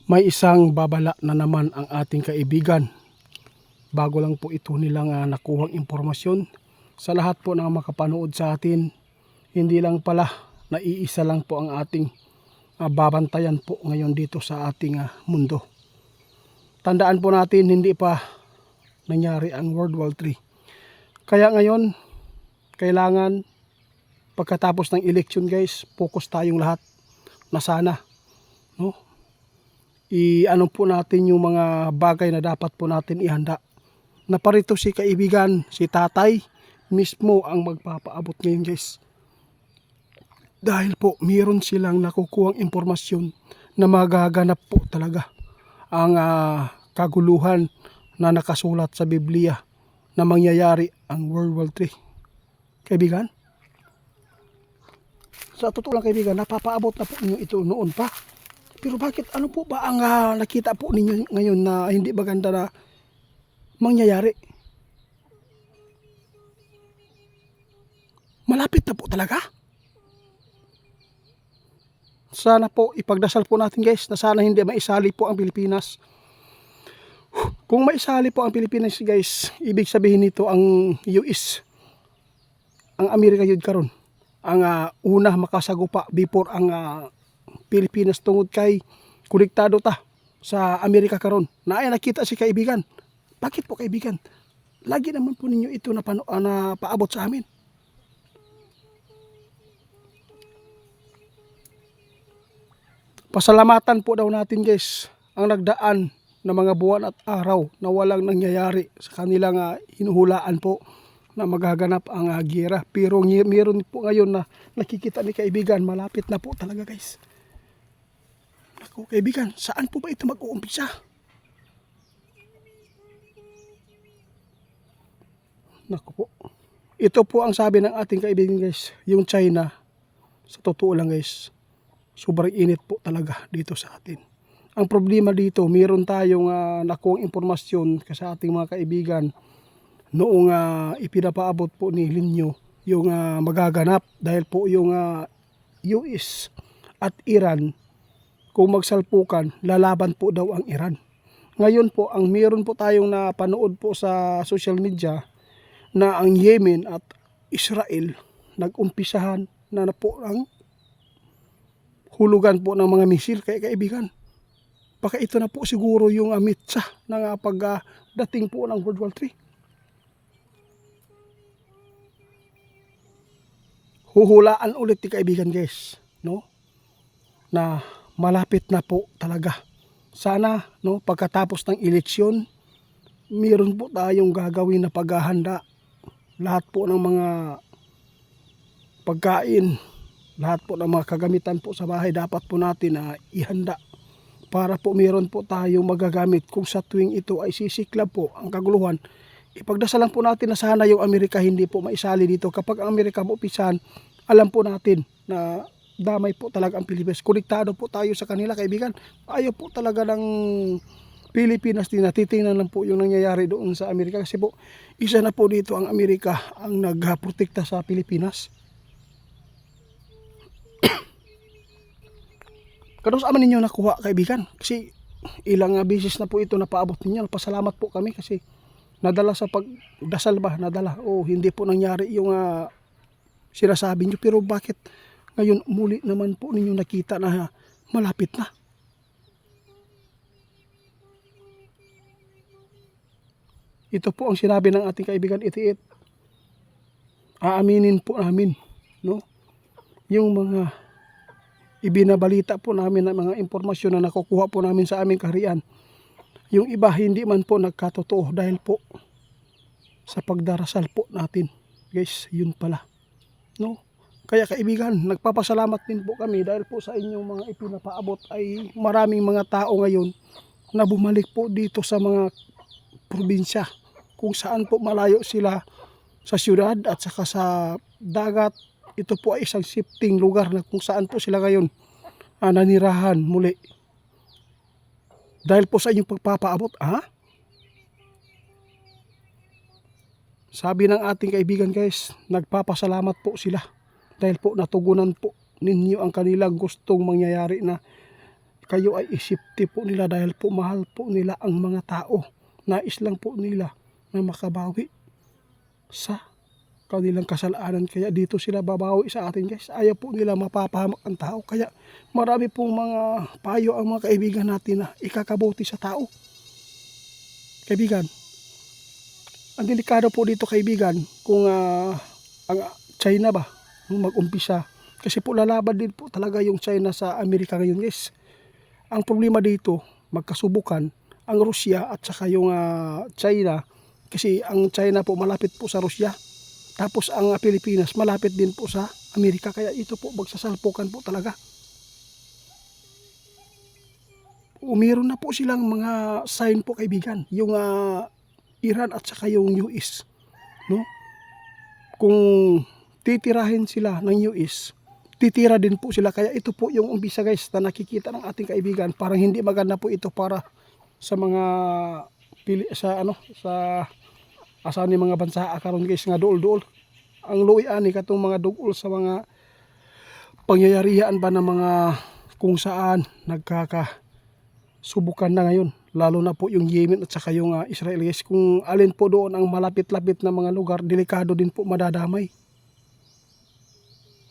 May isang babala na naman ang ating kaibigan. Bago lang po ito nilang nakuhang impormasyon. Sa lahat po ng makapanood sa atin, hindi lang pala naiisa lang po ang ating babantayan po ngayon dito sa ating mundo. Tandaan po natin, hindi pa nangyari ang World War III. Kaya ngayon, kailangan pagkatapos ng election guys, focus tayong lahat na sana, no? I-ano po natin yung mga bagay na dapat po natin ihanda. Naparito si kaibigan, si tatay, mismo ang magpapaabot ngayon guys. Dahil po, mayroon silang nakukuhang impormasyon na magaganap po talaga ang kaguluhan na nakasulat sa Biblia na mangyayari ang World War III. Kaibigan? Sa totoo lang kaibigan, napapaabot na po ninyo ito noon pa. Pero bakit ano po ba ang nakita po ninyo ngayon na hindi maganda na mangyayari? Malapit na po talaga. Sana po ipagdasal po natin guys na sana hindi maisali po ang Pilipinas. Kung maisali po ang Pilipinas guys, ibig sabihin nito ang US, ang Amerika yun karon, ang una makasagupa before ang Pilipinas tungod kay konektado ta sa Amerika karon. Na ay nakita si kaibigan. Bakit po kaibigan? Lagi naman po ninyo ito na paabot sa amin. Pasalamatan po daw natin guys ang nagdaan na mga buwan at araw na walang nangyayari sa kanilang hinuhulaan po na magaganap ang giyera. Pero meron po ngayon na nakikita ni kaibigan, malapit na po talaga guys. Naku kaibigan, saan po ba ito mag-uumpisa? Naku po. Ito po ang sabi ng ating kaibigan guys, yung China, sa totoo lang guys, sobrang init po talaga dito sa atin. Ang problema dito, mayroon tayong nakuhang impormasyon sa ating mga kaibigan noong ipinapaabot po ni Linyo yung magaganap dahil po yung US at Iran kung magsalpukan, lalaban po daw ang Iran. Ngayon po, ang mayroon po tayong napanood po sa social media na ang Yemen at Israel nag-umpisahan na po ang hulugan po ng mga misil kay kaibigan. Baka ito na po siguro yung mitsa ng pagdating po ng World War III. Huhulaan ulit ni kaibigan guys, no? Na malapit na po talaga. Sana no, pagkatapos ng eleksyon, meron po tayong gagawin na paghahanda. Lahat po ng mga pagkain, lahat po ng mga kagamitan po sa bahay dapat po natin ihanda para po meron po tayong magagamit kung sa tuwing ito ay sisiklab po ang kaguluhan. Ipagdasalan po natin na sana yung Amerika hindi po maisali dito. Kapag ang Amerika maupisan, alam po natin na damay po talaga ang Pilipinas. Konektado po tayo sa kanila kaibigan. Ayaw po talaga ng Pilipinas din. Titingnan lang po yung nangyayari doon sa Amerika. Kasi po isa na po dito ang Amerika ang nagprotekta sa Pilipinas. Kano sa aman ninyo nakuha kaibigan? Kasi ilang beses na po ito napaabot ninyo. Pasalamat po kami kasi nadala sa pagdasal ba? Nadala. O hindi po nangyari yung sinasabi nyo. Pero bakit ngayon muli naman po ninyo nakita na malapit na? Ito po ang sinabi ng ating kaibigan Itiit. Aaminin po namin, no? Yung mga ibinabalita po namin ng mga impormasyon na nakukuha po namin sa aming kaharian. Yung iba hindi man po nagkatotoo dahil po sa pagdarasal po natin. Guys, yun pala. No? Kaya kaibigan, nagpapasalamat din po kami dahil po sa inyong mga ipinapaabot ay maraming mga tao ngayon na bumalik po dito sa mga probinsya kung saan po malayo sila sa syudad at saka sa dagat. Ito po ay isang shifting lugar na kung saan po sila ngayon nanirahan muli. Dahil po sa inyong pagpapaabot, sabi ng ating kaibigan guys, nagpapasalamat po sila. Dahil po natugunan po ninyo ang kanilang gustong mangyayari na kayo ay isipti po nila dahil po mahal po nila ang mga tao. Nais lang po nila na makabawi sa kanilang kasalanan. Kaya dito sila babawi sa atin guys. Ayaw po nila mapapahamak ang tao. Kaya marami pong mga payo ang mga kaibigan natin na ikakabuti sa tao. Kaibigan, ang delikado po dito kaibigan kung ang China ba mag-umpisa. Kasi po lalaban din po talaga yung China sa Amerika ngayon guys. Ang problema dito, magkasubukan ang Rusya at saka yung China. Kasi ang China po malapit po sa Rusya. Tapos ang Pilipinas malapit din po sa Amerika. Kaya ito po magsasalpukan po talaga. Meron na po silang mga sign po kaibigan. Yung Iran at saka yung US. No? Kung titirahin sila ng US, titira din po sila. Kaya ito po yung umpisa guys na nakikita ng ating kaibigan. Parang hindi maganda po ito para sa mga sa asan ni mga bansa karon guys nga duol-duol. Ang luwi ani katong mga dugol sa mga pangyayarihan ba ng mga kung saan nagkakasubukan na ngayon. Lalo na po yung Yemen at saka yung Israel guys. Kung alin po doon ang malapit-lapit na mga lugar, delikado din po madadamay.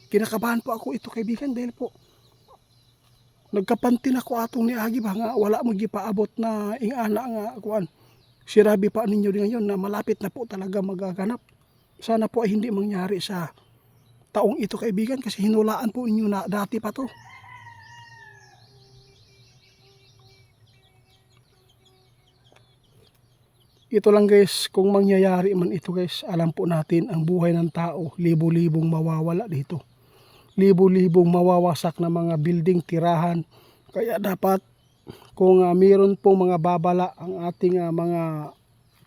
Kinakabahan po ako ito kaibigan dahil po nagkapantin ako atong ni Agi ba nga wala mo gipaabot na ingana nga kuan. Sirabi pa ninyo din ngayon na malapit na po talaga magaganap. Sana po ay hindi mangyari sa taong ito kaibigan kasi hinulaan po inyo na dati pa to. Ito lang guys, kung mangyayari man ito guys, alam po natin ang buhay ng tao, libo-libong mawawala dito. Libo-libong mawawasak na mga building, tirahan. Kaya dapat kung mayroon pong mga babala ang ating mga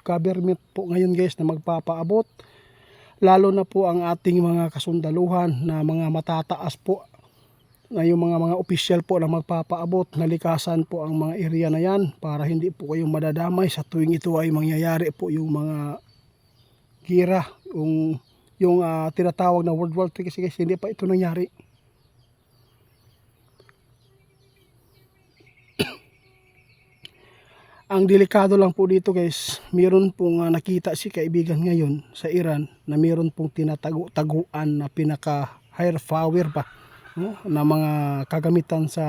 government po ngayon guys na magpapaabot, lalo na po ang ating mga kasundaluhan na mga matataas po na yung mga opisyal po na magpapaabot, nalikasan po ang mga area na yan para hindi po kayong madadamay sa tuwing ito ay mangyayari po yung mga gira, yung tinatawag na World War III kasi guys, hindi pa ito nangyari. Ang delikado lang po dito guys, meron pong nakita si kaibigan ngayon sa Iran na meron pong tinatago-taguan na pinaka high power pa, no, na mga kagamitan sa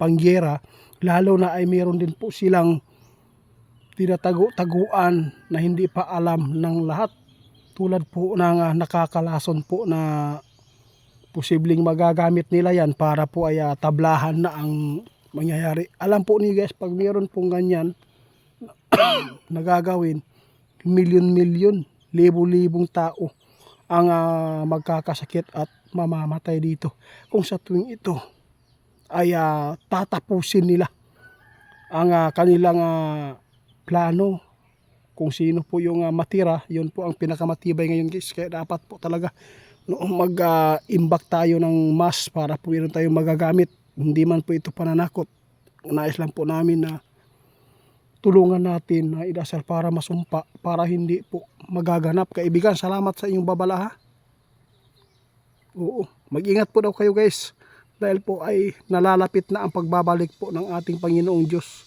pangyera. Lalo na ay meron din po silang tinatago-taguan na hindi pa alam ng lahat. Tulad po ng nakakalason po na posibleng magagamit nila yan para po ay tablahan na ang mangyayari. Alam po niyo guys, pag meron pong ganyan nagagawin, milyon-milyon, libo-libong tao ang magkakasakit at mamamatay dito. Kung sa tuwing ito ay tatapusin nila ang kanilang plano, kung sino po yung matira, yun po ang pinakamatibay ngayon guys. Kaya dapat po talaga mag-imbak tayo ng mass para po meron tayong magagamit. Hindi man po ito pananakot. Nais lang po namin na tulungan natin na idasal para masumpa, para hindi po magaganap. Kaibigan, salamat sa inyong babala ha. Oo, mag-ingat po daw kayo guys. Dahil po ay nalalapit na ang pagbabalik po ng ating Panginoong Diyos.